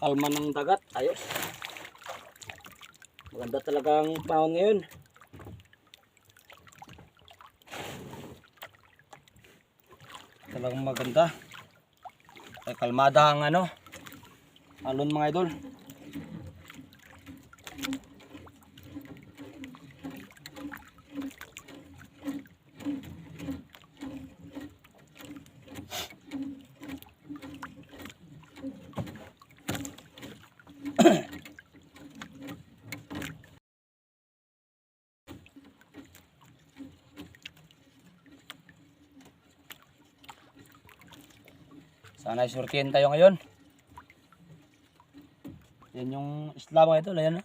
kalma ng dagat. Ayos. Maganda talagang panahon ngayon. Talagang maganda. Ay kalmada ang alon mga idol. Sana isurkihin tayo ngayon. Yan yung isla mga idol. Ayan.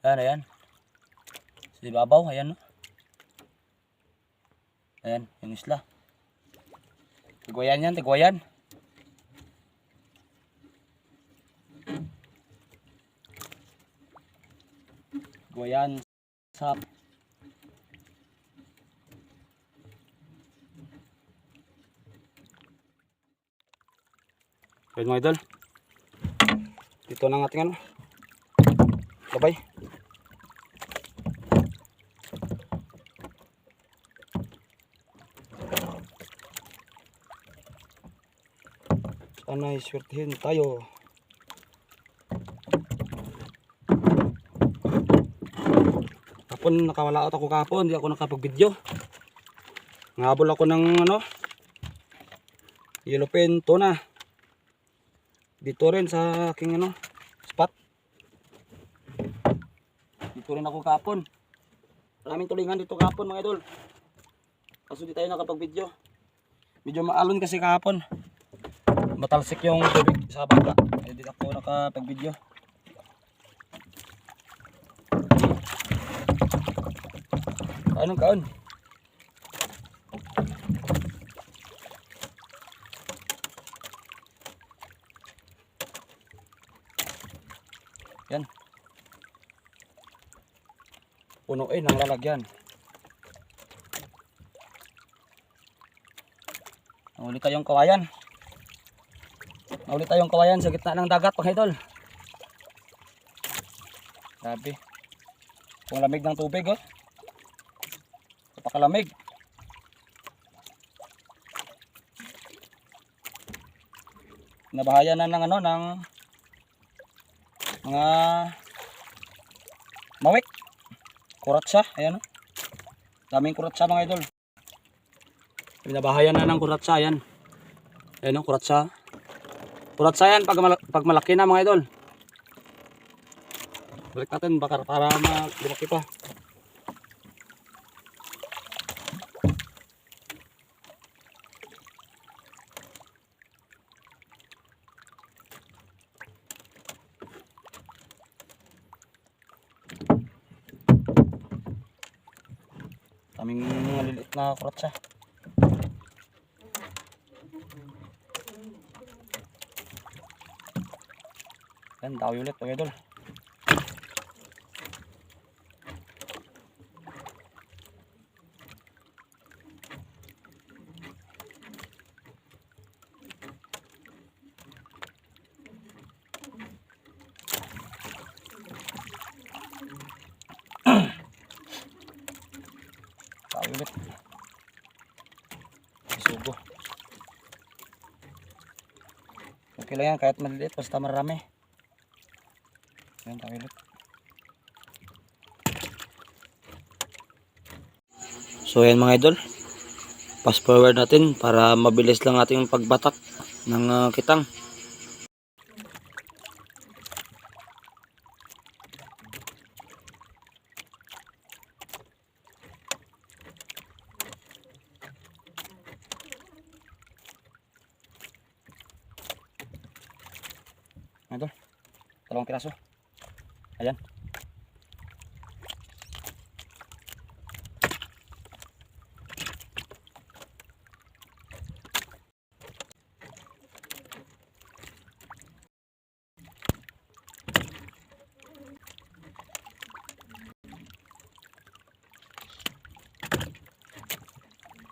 Ayan, ayan. Sa ibabaw, ayan. Ayan, yung isla. Tigwayan yan, tigwayan. Tigwayan sa Ayan mga idol. Dito na ang ating Babay. Sana iswertihin tayo. Kapon nakawala ako kahapon, hindi ako nakapag-video. Ngabol ako ng yellowfin tuna. Dito rin sa aking spot. Dito rin ako kahapon. Maraming tulingan dito kahapon mga idol. Kaso di tayo nakapag-video. Medyo maalon kasi kahapon. Matalsik yung tubig sa baba. Hindi ako nakapag-video. Anong kaon? Yan. Punuin ang lalagyan. Nahuli tayong kawayan. Nahuli tayong kawayan sa gitna ng dagat mga idol. Grabe. Kung lamig ng tubig napakalamig. Nabahayan na ng ng mga mawik. Kuratsa, ayan daming kuratsa mga idol. Binabahayan na ng kuratsa yan. Ayan kuratsa. Kuratsa yan pag malaki na mga idol. Balik natin bakar para lumaki pa. Daming maliliit na kuratsa. Yan, dawi ulit mga idol. Dawi ulit. Isugo. Okay lang yan kahit maliliit basta marami. Yan, dawi ulit. So yan mga idol. Fast forward natin para mabilis lang ating pagbatak ng kitang. Idol, 2 piraso. Ayan.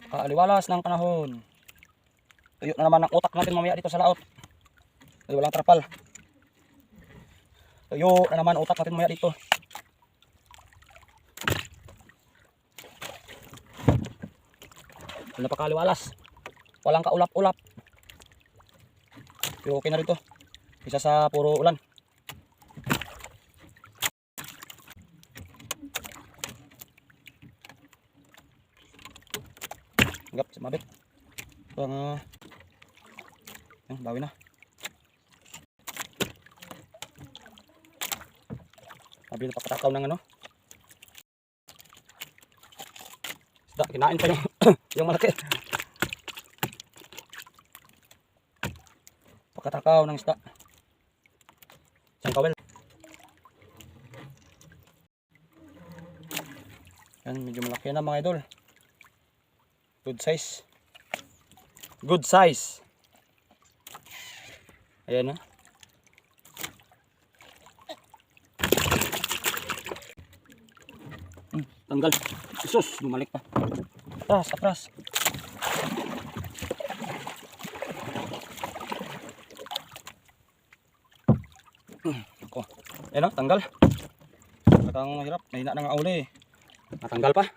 Kaaliwalas ng panahon. Tuyo na naman ang utak natin mamaya dito sa laot. Dahil walang trapal. Tuyo na naman utak natin maya dito. Napakaliwalas. Walang kaulap-ulap. Pero okay na rito. Isa sa puro ulan. Gap, sumabit. Ito ang bawi na. Sabi na pakatakaw ng ano. Isda, kinain pa yung, yung malaki. Pakatakaw ng isda. Isang kawel. Yan, medyo malaki na mga idol. Good size. Good size. Ayan na. Tanggal. Isus, bumalik pa. Atras, atras. Ako. Ayan o, tanggal. Parang mahirap. Mahina na nga uli. Natanggal pa.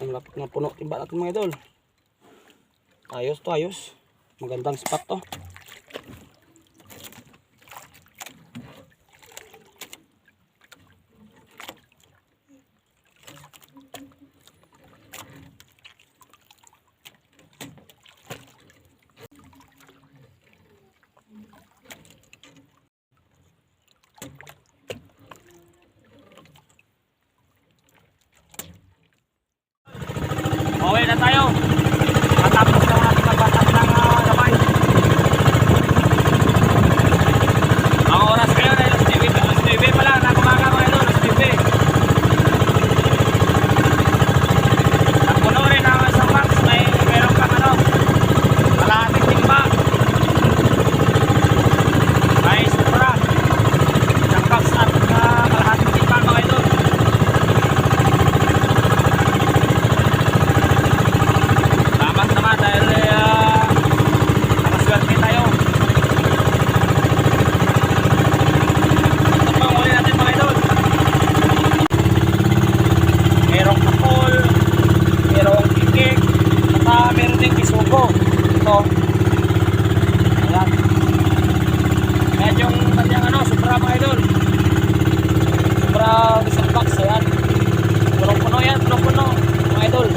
Ang lapit ng puno timba natin mga idol. Ayos to, ayos. Magandang spot to. Uwi na tayo. Matapos na natin magbatas ng gabay. Ang oras kayo na alas 9 pa lang. Nakumaga mga ito, alas 9. Napuno rin ang isang box. Meron kang ano, kalahating timba. May supra. Isang box at kalahating timba mga ito. Dahil nakaswerte tayo. Ito pa ang huli natin mga idol. Merong kapol, merong kikik, at meron din kisuko. Ito. Ayan. Ayan yung kanyang ano, supra mga idol. Supra isang box. Ayan. Punong-puno yan, punong-puno mga idol.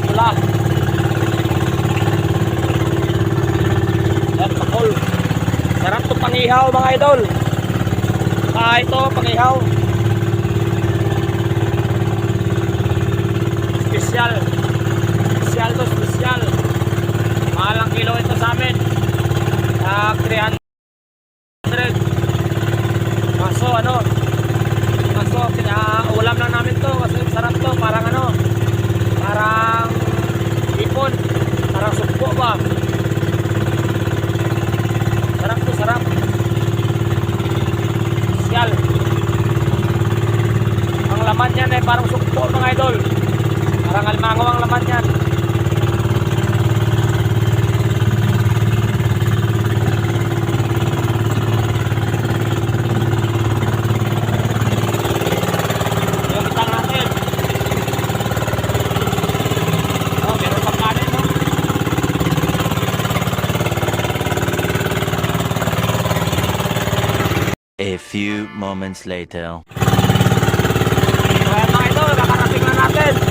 Pula. Yan, pakol. Sarap to pangihaw mga idol. Ito, pangihaw. Special. Special to, special. Mahal ang kilo ito sa amin. 300. Kaso ano, ulam lang namin to. Kasi sarap to, parang ano, parang ipon, parang sukpo ba? Sarap to, sarap. Sial. Ang laman yan eh, parang sukpo mga idol. Parang almango ang laman yan. few moments later. So ayan mga idol, kakarating na natin.